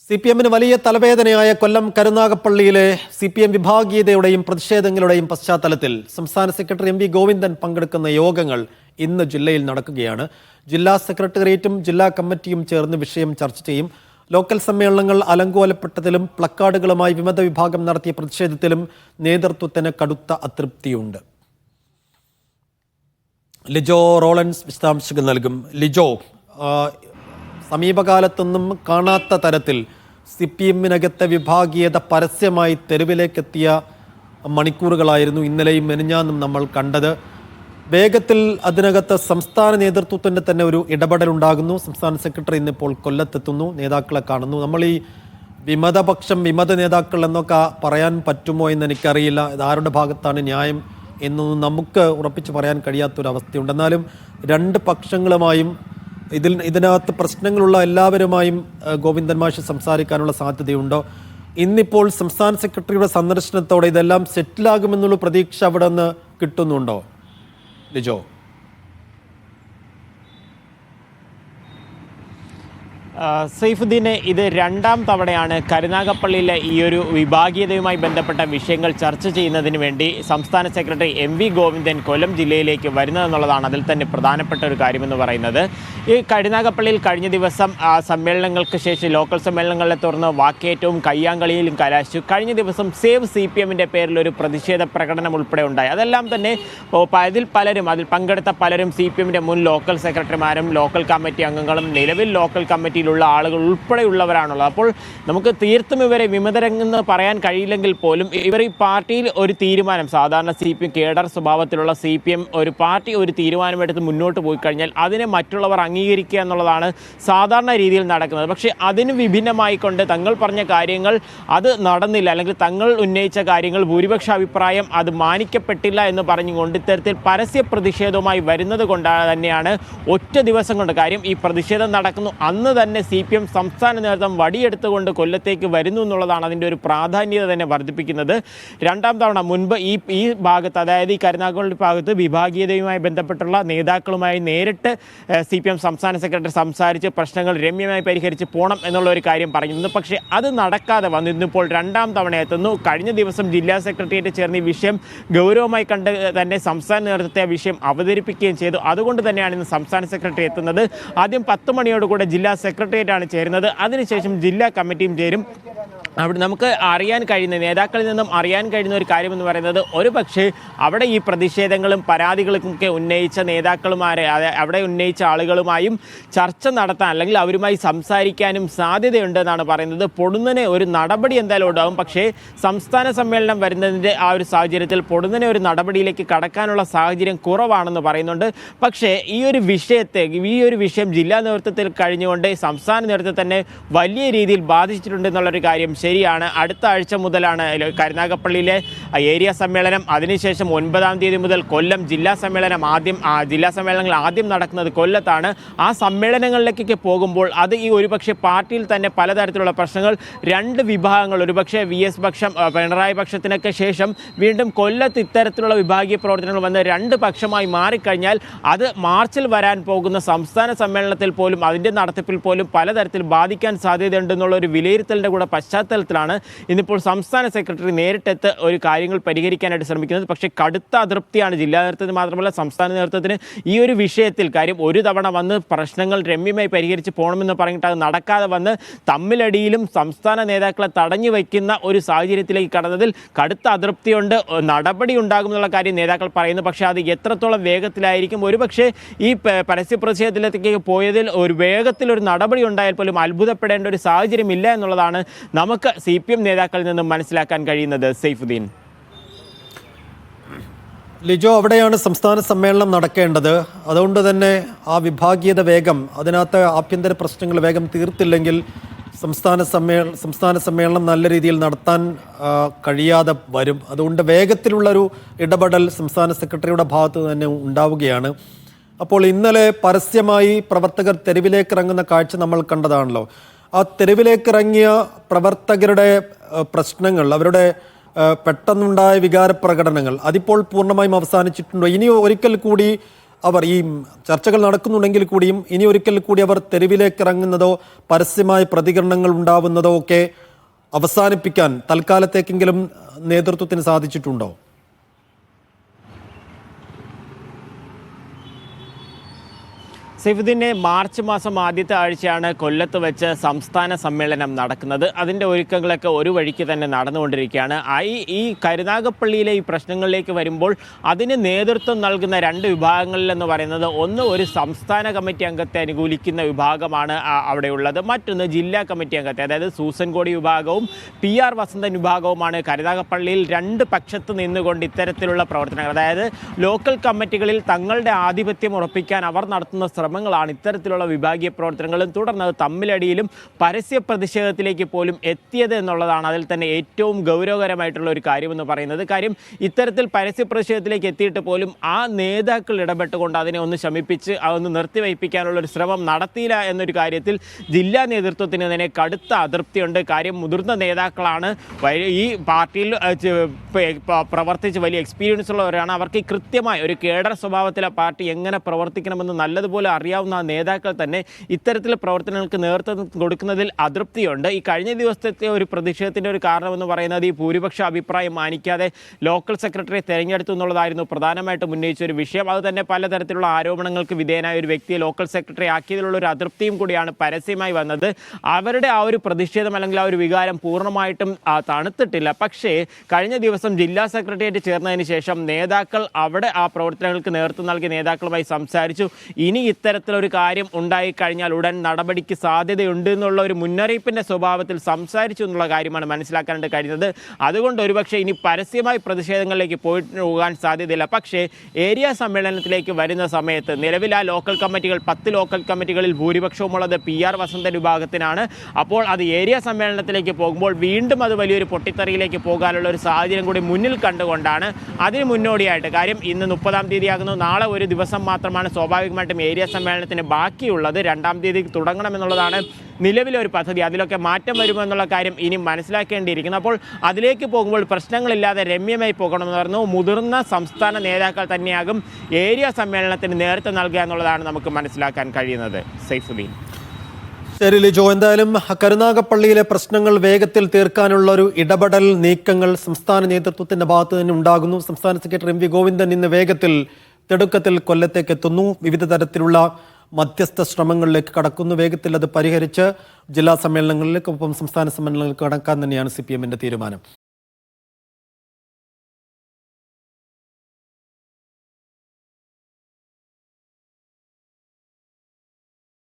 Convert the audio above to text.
CPM-ന് വലിയ തലവേദനയായ കൊല്ലം കരുനാഗപ്പള്ളിയിലെ CPM വിഭാഗീയതയുടെയും പ്രതിഷേധങ്ങളുടെയും പശ്ചാത്തലത്തിൽ സംസ്ഥാന സെക്രട്ടറി MV ഗോവിന്ദൻ പങ്കെടുക്കുന്ന യോഗങ്ങൾ ഇന്ന് ജില്ലയിൽ നടക്കുകയാണ്. ജില്ലാ സെക്രട്ടേറിയറ്റും ജില്ലാ കമ്മിറ്റിയും ചേർന്ന് വിഷയം ചർച്ച ചെയ്യും. ലോക്കൽ സമ്മേളനങ്ങൾ അലങ്കോലപ്പെട്ടതിലും പ്ലക്കാർഡുകളുമായി വിമത വിഭാഗം നടത്തിയ പ്രതിഷേധത്തിലും നേതൃത്വത്തിന് കടുത്ത അതൃപ്തിയുണ്ട്. ലിജോ റോളൻസ് വിശദാംശങ്ങൾ നൽകും. ലിജോ, സമീപകാലത്തൊന്നും കാണാത്ത തരത്തിൽ CPM-നകത്തെ വിഭാഗീയത പരസ്യമായി തെരുവിലേക്കെത്തിയ മണിക്കൂറുകളായിരുന്നു ഇന്നലെയും മെനിഞ്ഞാന്നും നമ്മൾ കണ്ടത്. വേഗത്തിൽ അതിനകത്ത് സംസ്ഥാന നേതൃത്വത്തിൻ്റെ തന്നെ ഒരു ഇടപെടലുണ്ടാകുന്നു. സംസ്ഥാന സെക്രട്ടറി ഇന്നിപ്പോൾ കൊല്ലത്തെത്തുന്നു, നേതാക്കളെ കാണുന്നു. നമ്മൾ ഈ വിമത നേതാക്കൾ എന്നൊക്കെ പറയാൻ പറ്റുമോ എന്ന് എനിക്കറിയില്ല. ഇതാരുടെ ഭാഗത്താണ് ന്യായം എന്നൊന്നും നമുക്ക് ഉറപ്പിച്ച് പറയാൻ കഴിയാത്തൊരവസ്ഥയുണ്ട്. എന്നാലും രണ്ട് പക്ഷങ്ങളുമായും ഇതിനകത്ത് പ്രശ്നങ്ങളുള്ള എല്ലാവരുമായും ഗോവിന്ദൻ മാഷ് സംസാരിക്കാനുള്ള സാധ്യതയുണ്ടോ? ഇന്നിപ്പോൾ സംസ്ഥാന സെക്രട്ടറിയുടെ സന്ദർശനത്തോടെ ഇതെല്ലാം സെറ്റിലാകുമെന്നുള്ള പ്രതീക്ഷ അവിടെ നിന്ന് കിട്ടുന്നുണ്ടോ ലിജോ? സൈഫുദ്ദീനെ, ഇത് രണ്ടാം തവണയാണ് കരുനാഗപ്പള്ളിയിലെ ഈ ഒരു വിഭാഗീയതയുമായി ബന്ധപ്പെട്ട വിഷയങ്ങൾ ചർച്ച ചെയ്യുന്നതിന് വേണ്ടി സംസ്ഥാന സെക്രട്ടറി MV ഗോവിന്ദൻ കൊല്ലം ജില്ലയിലേക്ക് വരുന്നതെന്നുള്ളതാണ് അതിൽ തന്നെ പ്രധാനപ്പെട്ട ഒരു കാര്യമെന്ന് പറയുന്നത്. ഈ കരുനാഗപ്പള്ളിയിൽ കഴിഞ്ഞ ദിവസം സമ്മേളനങ്ങൾക്ക് ശേഷം ലോക്കൽ സമ്മേളനങ്ങളെ തുടർന്ന് വാക്കേറ്റവും കയ്യാങ്കളിയിലും കലാശിച്ചു. കഴിഞ്ഞ ദിവസം സേവ് CPM-ൻ്റെ പേരിൽ ഒരു പ്രതിഷേധ പ്രകടനം ഉൾപ്പെടെ ഉണ്ടായി. അതെല്ലാം തന്നെ അതിൽ പങ്കെടുത്ത പലരും CPM-ൻ്റെ മുൻ ലോക്കൽ സെക്രട്ടറിമാരും ലോക്കൽ കമ്മിറ്റി അംഗങ്ങളും നിലവിൽ ലോക്കൽ കമ്മിറ്റി ആളുകൾ ഉൾപ്പെടെയുള്ളവരാണുള്ളത്. അപ്പോൾ നമുക്ക് തീർത്തും ഇവരെ വിമതരെന്ന് പറയാൻ കഴിയില്ലെങ്കിൽ പോലും ഇവർ ഈ പാർട്ടിയിൽ ഒരു തീരുമാനം, സാധാരണ CPM കേഡർ സ്വഭാവത്തിലുള്ള CPM ഒരു പാർട്ടി ഒരു തീരുമാനമെടുത്ത് മുന്നോട്ട് പോയി കഴിഞ്ഞാൽ അതിനെ മറ്റുള്ളവർ അംഗീകരിക്കുക എന്നുള്ളതാണ് സാധാരണ രീതിയിൽ നടക്കുന്നത്. പക്ഷേ അതിന് വിഭിന്നമായിക്കൊണ്ട് തങ്ങൾ പറഞ്ഞ കാര്യങ്ങൾ അത് നടന്നില്ല, അല്ലെങ്കിൽ തങ്ങൾ ഉന്നയിച്ച കാര്യങ്ങൾ ഭൂരിപക്ഷ അഭിപ്രായം അത് മാനിക്കപ്പെട്ടില്ല എന്ന് പറഞ്ഞുകൊണ്ട് ഇത്തരത്തിൽ പരസ്യ പ്രതിഷേധവുമായി വരുന്നത് കൊണ്ടാണ് തന്നെയാണ് ഒറ്റ ദിവസം കൊണ്ട് കാര്യം ഈ പ്രതിഷേധം നടക്കുന്നു അന്ന് തന്നെ CPM സംസ്ഥാന നേതൃത്വം വടിയെടുത്തുകൊണ്ട് കൊല്ലത്തേക്ക് വരുന്നു എന്നുള്ളതാണ് അതിൻ്റെ ഒരു പ്രാധാന്യത തന്നെ വർദ്ധിപ്പിക്കുന്നത്. രണ്ടാം തവണ മുൻപ് ഈ ഭാഗത്ത്, അതായത് ഈ കരുനാഗപ്പള്ളി ഭാഗത്ത് വിഭാഗീയതയുമായി ബന്ധപ്പെട്ടുള്ള നേതാക്കളുമായി നേരിട്ട് CPM സംസ്ഥാന സെക്രട്ടറി സംസാരിച്ച് പ്രശ്നങ്ങൾ രമ്യമായി പരിഹരിച്ച് പോകണം എന്നുള്ള ഒരു കാര്യം പറഞ്ഞിരുന്നു. പക്ഷേ അത് നടക്കാതെ വന്നിരുന്നപ്പോൾ രണ്ടാം തവണ എത്തുന്നു. കഴിഞ്ഞ ദിവസം ജില്ലാ സെക്രട്ടേറിയറ്റ് ചേർന്ന് ഈ വിഷയം ഗൗരവമായി കണ്ട് തന്നെ സംസ്ഥാന നേതൃത്വത്തെ ആ വിഷയം അവതരിപ്പിക്കുകയും ചെയ്തു. അതുകൊണ്ട് തന്നെയാണ് ഇന്ന് സംസ്ഥാന സെക്രട്ടറി എത്തുന്നത്. ആദ്യം 10 മണിയോടുകൂടെ ജില്ലാ സെക്രട്ടേറിയറ്റാണ് ചേരുന്നത്. അതിനുശേഷം ജില്ലാ കമ്മിറ്റിയും ചേരും. അവിടെ നമുക്ക് അറിയാൻ കഴിയുന്ന, നേതാക്കളിൽ നിന്നും അറിയാൻ കഴിയുന്ന ഒരു കാര്യമെന്ന് പറയുന്നത്, ഒരു പക്ഷേ അവിടെ ഈ പ്രതിഷേധങ്ങളും പരാതികളൊക്കെ ഉന്നയിച്ച നേതാക്കളുമാരെ, അവിടെ ഉന്നയിച്ച ആളുകളുമായും ചർച്ച നടത്താൻ അല്ലെങ്കിൽ അവരുമായി സംസാരിക്കാനും സാധ്യതയുണ്ടെന്നാണ് പറയുന്നത്. പൊടുന്നനെ ഒരു നടപടി എന്തായാലും ഉണ്ടാകും. പക്ഷേ സംസ്ഥാന സമ്മേളനം വരുന്നതിൻ്റെ ആ ഒരു സാഹചര്യത്തിൽ പൊടുന്നനെ ഒരു നടപടിയിലേക്ക് കടക്കാനുള്ള സാഹചര്യം കുറവാണെന്ന് പറയുന്നുണ്ട്. പക്ഷേ ഈ ഒരു വിഷയം ജില്ലാ നേതൃത്വത്തിൽ കഴിഞ്ഞുകൊണ്ട് സംസ്ഥാന നേതൃത്വം തന്നെ വലിയ രീതിയിൽ ബാധിച്ചിട്ടുണ്ടെന്നുള്ളൊരു കാര്യം ശരിയാണ്. അടുത്ത ആഴ്ച മുതലാണ് കരുനാഗപ്പള്ളിയിലെ ഏരിയ സമ്മേളനം. അതിനുശേഷം 9-ാം തീയതി മുതൽ കൊല്ലം ജില്ലാ സമ്മേളനങ്ങൾ ആദ്യം നടക്കുന്നത് കൊല്ലത്താണ്. ആ സമ്മേളനങ്ങളിലേക്കൊക്കെ പോകുമ്പോൾ അത് ഈ ഒരുപക്ഷെ പാർട്ടിയിൽ തന്നെ പലതരത്തിലുള്ള പ്രശ്നങ്ങൾ, രണ്ട് വിഭാഗങ്ങൾ, ഒരുപക്ഷെ VS പക്ഷം, പിണറായി പക്ഷത്തിനൊക്കെ ശേഷം വീണ്ടും കൊല്ലത്ത് ഇത്തരത്തിലുള്ള വിഭാഗീയ പ്രവർത്തനങ്ങൾ വന്ന് രണ്ട് പക്ഷമായി മാറിക്കഴിഞ്ഞാൽ അത് മാർച്ചിൽ വരാൻ പോകുന്ന സംസ്ഥാന സമ്മേളനത്തിൽ പോലും അതിൻ്റെ നടത്തിപ്പിൽ പോലും പലതരത്തിൽ ബാധിക്കാൻ സാധ്യതയുണ്ടെന്നുള്ള ഒരു വിലയിരുത്തലിൻ്റെ കൂടെ പശ്ചാത്തലത്തിലാണ് ഇന്നിപ്പോൾ സംസ്ഥാന സെക്രട്ടറി നേരിട്ടെത്ത് ഒരു കാര്യങ്ങൾ പരിഹരിക്കാനായിട്ട് ശ്രമിക്കുന്നത്. പക്ഷേ കടുത്ത അതൃപ്തിയാണ് ജില്ലാ നേതൃത്വത്തിന് മാത്രമല്ല സംസ്ഥാന നേതൃത്വത്തിന് ഈ ഒരു വിഷയത്തിൽ. കാര്യം ഒരു തവണ വന്ന് പ്രശ്നങ്ങൾ രമ്യമായി പരിഹരിച്ച് പോകണമെന്ന് പറഞ്ഞിട്ട് അത് നടക്കാതെ വന്ന് തമ്മിലടിയിലും സംസ്ഥാന നേതാക്കളെ തടഞ്ഞു വയ്ക്കുന്ന ഒരു സാഹചര്യത്തിലേക്ക് കടന്നതിൽ കടുത്ത അതൃപ്തിയുണ്ട്. നടപടി ഉണ്ടാകുമെന്നുള്ള കാര്യം നേതാക്കൾ പറയുന്നു. പക്ഷേ അത് എത്രത്തോളം വേഗത്തിലായിരിക്കും? ഒരുപക്ഷെ ഈ പരസ്യ പ്രതിഷേധത്തിലേക്ക് പോയതിൽ ഒരു വേഗത്തിലൊരു നടപടി ഉണ്ടായാൽ പോലും അത്ഭുതപ്പെടേണ്ട ഒരു സാഹചര്യമില്ല എന്നുള്ളതാണ് നമുക്ക് CPM നേതാക്കളിൽ നിന്നും മനസ്സിലാക്കാൻ കഴിയുന്നത്. സൈഫുദ്ദീൻ, ലിജോ, അവിടെയാണ് സംസ്ഥാന സമ്മേളനം നടക്കേണ്ടത്. അതുകൊണ്ട് തന്നെ ആ വിഭാഗീയത വേഗം, അതിനകത്ത് ആഭ്യന്തര പ്രശ്നങ്ങൾ വേഗം തീർത്തില്ലെങ്കിൽ സംസ്ഥാന സമ്മേളനം നല്ല രീതിയിൽ നടത്താൻ കഴിയാതെ വരും. അതുകൊണ്ട് വേഗത്തിലുള്ളൊരു ഇടപെടൽ സംസ്ഥാന സെക്രട്ടറിയുടെ ഭാഗത്ത് തന്നെ ഉണ്ടാവുകയാണ്. അപ്പോൾ ഇന്നലെ പരസ്യമായി പ്രവർത്തകർ തെരുവിലേക്ക് ഇറങ്ങുന്ന കാഴ്ച നമ്മൾ കണ്ടതാണല്ലോ. ആ തെരുവിലേക്കിറങ്ങിയ പ്രവർത്തകരുടെ പ്രശ്നങ്ങൾ, അവരുടെ പെട്ടെന്നുണ്ടായ വികാര പ്രകടനങ്ങൾ അതിപ്പോൾ പൂർണ്ണമായും അവസാനിച്ചിട്ടുണ്ടോ? ഇനി ഒരിക്കൽ കൂടി അവർ ഈ ചർച്ചകൾ നടക്കുന്നുണ്ടെങ്കിൽ കൂടിയും ഇനി ഒരിക്കൽ കൂടി അവർ തെരുവിലേക്ക് ഇറങ്ങുന്നതോ പരസ്യമായ പ്രതികരണങ്ങൾ ഉണ്ടാവുന്നതോ ഒക്കെ അവസാനിപ്പിക്കാൻ തൽക്കാലത്തേക്കെങ്കിലും നേതൃത്വത്തിന് സാധിച്ചിട്ടുണ്ടോ? സൈഫുദ്ദീനെ മാർച്ച് മാസം ആദ്യത്തെ ആഴ്ചയാണ് കൊല്ലത്ത് വെച്ച് സംസ്ഥാന സമ്മേളനം നടക്കുന്നത്. അതിൻ്റെ ഒരുക്കങ്ങളൊക്കെ ഒരു വഴിക്ക് തന്നെ നടന്നുകൊണ്ടിരിക്കുകയാണ്. ഈ കരുനാഗപ്പള്ളിയിലെ ഈ പ്രശ്നങ്ങളിലേക്ക് വരുമ്പോൾ അതിന് നേതൃത്വം നൽകുന്ന രണ്ട് വിഭാഗങ്ങളിലെന്ന് പറയുന്നത്, ഒന്ന് ഒരു സംസ്ഥാന കമ്മിറ്റി അംഗത്തെ അനുകൂലിക്കുന്ന വിഭാഗമാണ് അവിടെയുള്ളത്. മറ്റൊന്ന് ജില്ലാ കമ്മിറ്റി അംഗത്തെ, അതായത് സൂസൻ കോടി വിഭാഗവും PR വസന്തൻ വിഭാഗവുമാണ് കരുനാഗപ്പള്ളിയിൽ രണ്ട് പക്ഷത്ത് നിന്നുകൊണ്ട് ഇത്തരത്തിലുള്ള പ്രവർത്തനങ്ങൾ, അതായത് ലോക്കൽ കമ്മിറ്റികളിൽ തങ്ങളുടെ ആധിപത്യം ഉറപ്പിക്കാൻ അവർ നടത്തുന്ന ശ്രമങ്ങളാണ് ഇത്തരത്തിലുള്ള വിഭാഗീയ പ്രവർത്തനങ്ങളും തുടർന്ന് അത് തമ്മിലടിയിലും പരസ്യ പ്രതിഷേധത്തിലേക്ക് പോലും എത്തിയത് എന്നുള്ളതാണ് അതിൽ തന്നെ ഏറ്റവും ഗൗരവകരമായിട്ടുള്ള ഒരു കാര്യമെന്ന് പറയുന്നത്. കാര്യം ഇത്തരത്തിൽ പരസ്യ പ്രതിഷേധത്തിലേക്ക് എത്തിയിട്ട് പോലും ആ നേതാക്കൾ ഇടപെട്ടുകൊണ്ട് അതിനെ ഒന്ന് ശമിപ്പിച്ച് അതൊന്ന് നിർത്തിവയ്പ്പിക്കാനുള്ള ഒരു ശ്രമം നടത്തിയില്ല എന്നൊരു കാര്യത്തിൽ ജില്ലാ നേതൃത്വത്തിന് തന്നെ കടുത്ത അതൃപ്തിയുണ്ട്. കാര്യം മുതിർന്ന നേതാക്കളാണ്, ഈ പാർട്ടിയിൽ പ്രവർത്തിച്ച് വലിയ എക്സ്പീരിയൻസ് ഉള്ളവരാണ്. അവർക്ക് കൃത്യമായ ഒരു കേഡർ സ്വഭാവത്തിലെ പാർട്ടി എങ്ങനെ പ്രവർത്തിക്കണമെന്ന് നല്ലതുപോലെ അറിയാവുന്ന നേതാക്കൾ തന്നെ ഇത്തരത്തിലുള്ള പ്രവർത്തനങ്ങൾക്ക് നേതൃത്വം കൊടുക്കുന്നതിൽ അതൃപ്തിയുണ്ട്. ഈ കഴിഞ്ഞ ദിവസത്തെ ഒരു പ്രതിഷേധത്തിൻ്റെ ഒരു കാരണമെന്ന് പറയുന്നത് ഈ ഭൂരിപക്ഷ അഭിപ്രായം മാനിക്കാതെ ലോക്കൽ സെക്രട്ടറിയെ തെരഞ്ഞെടുത്തു എന്നുള്ളതായിരുന്നു പ്രധാനമായിട്ടും ഉന്നയിച്ച ഒരു വിഷയം. അത് തന്നെ പലതരത്തിലുള്ള ആരോപണങ്ങൾക്ക് വിധേയനായ ഒരു വ്യക്തിയെ ലോക്കൽ സെക്രട്ടറി ആക്കിയതിലുള്ള ഒരു അതൃപ്തിയും കൂടിയാണ് പരസ്യമായി വന്നത്. അവരുടെ ആ ഒരു പ്രതിഷേധം അല്ലെങ്കിൽ ആ ഒരു വികാരം പൂർണ്ണമായിട്ടും തണുത്തിട്ടില്ല. പക്ഷേ കഴിഞ്ഞ ദിവസം ജില്ലാ സെക്രട്ടേറിയറ്റ് ചേർന്നതിന് ശേഷം നേതാക്കൾ അവിടെ ആ പ്രവർത്തനങ്ങൾക്ക് നേതൃത്വം നൽകിയ നേതാക്കളുമായി സംസാരിച്ചു. ഇനി ഇത്തരത്തിലൊരു കാര്യം ഉണ്ടായിക്കഴിഞ്ഞാൽ ഉടൻ നടപടിക്ക് സാധ്യതയുണ്ട് എന്നുള്ള ഒരു മുന്നറിയിപ്പിൻ്റെ സ്വഭാവത്തിൽ സംസാരിച്ചു എന്നുള്ള കാര്യമാണ് മനസ്സിലാക്കാനായിട്ട് കഴിയുന്നത്. അതുകൊണ്ട് ഒരുപക്ഷെ ഇനി പരസ്യമായി പ്രതിഷേധങ്ങളിലേക്ക് പോകാൻ സാധ്യതയില്ല. പക്ഷേ ഏരിയ സമ്മേളനത്തിലേക്ക് വരുന്ന സമയത്ത് നിലവിൽ ആ ലോക്കൽ കമ്മിറ്റികൾ 10 ലോക്കൽ കമ്മിറ്റികളിൽ ഭൂരിപക്ഷവുമുള്ളത് PR വസന്തൻ വിഭാഗത്തിനാണ്. അപ്പോൾ അത് ഏരിയ സമ്മേളനത്തിലേക്ക് പോകുമ്പോൾ വീണ്ടും അത് വലിയൊരു പൊട്ടിത്തെറിയിലേക്ക് പോകാനുള്ള ഒരു സാഹചര്യം കൂടി മുന്നിൽ കണ്ടുകൊണ്ടാണ് അതിന് മുന്നോടിയായിട്ട്, കാര്യം ഇന്ന് 30-ാം തീയതിയാകുന്നു, നാളെ ഒരു ദിവസം മാത്രമാണ് സ്വാഭാവികമായിട്ടും ഏരിയ സമ്മേളനത്തിന് ബാക്കിയുള്ളത്. 2-ാം തീയതി തുടങ്ങണമെന്നുള്ളതാണ് നിലവിലെ ഒരു പദ്ധതി. അതിലൊക്കെ മാറ്റം വരുമോ എന്നുള്ള കാര്യം ഇനി മനസ്സിലാക്കേണ്ടിയിരിക്കുന്നു. അപ്പോൾ അതിലേക്ക് പോകുമ്പോൾ പ്രശ്നങ്ങളില്ലാതെ രമ്യമായി പോകണമെന്ന് പറഞ്ഞു മുതിർന്ന സംസ്ഥാന നേതാക്കൾ തന്നെയാകും ഏരിയ സമ്മേളനത്തിന് നേതൃത്വം നൽകുക എന്നുള്ളതാണ് നമുക്ക് മനസ്സിലാക്കാൻ കഴിയുന്നത്. സൈഫുദ്ദീൻ. ശരി ലിജോ, എന്തായാലും കരുനാഗപ്പള്ളിയിലെ പ്രശ്നങ്ങൾ വേഗത്തിൽ തീർക്കാനുള്ള ഒരു ഇടപെടൽ നീക്കങ്ങൾ സംസ്ഥാന നേതൃത്വത്തിന്റെ ഭാഗത്ത് തന്നെ ഉണ്ടാകുന്നു. സംസ്ഥാന സെക്രട്ടറി MV ഗോവിന്ദൻ ഇന്ന് വേഗത്തിൽ തിടുക്കത്തിൽ കൊല്ലത്തേക്ക് എത്തുന്നു. വിവിധ തരത്തിലുള്ള മധ്യസ്ഥ ശ്രമങ്ങളിലേക്ക് കടക്കുന്നു. വേഗത്തിൽ അത് പരിഹരിച്ച് ജില്ലാ സമ്മേളനങ്ങളിലേക്ക് ഒപ്പം സംസ്ഥാന സമ്മേളനങ്ങളിലേക്ക് കടക്കാൻ തന്നെയാണ് CPM-ന്റെ തീരുമാനം.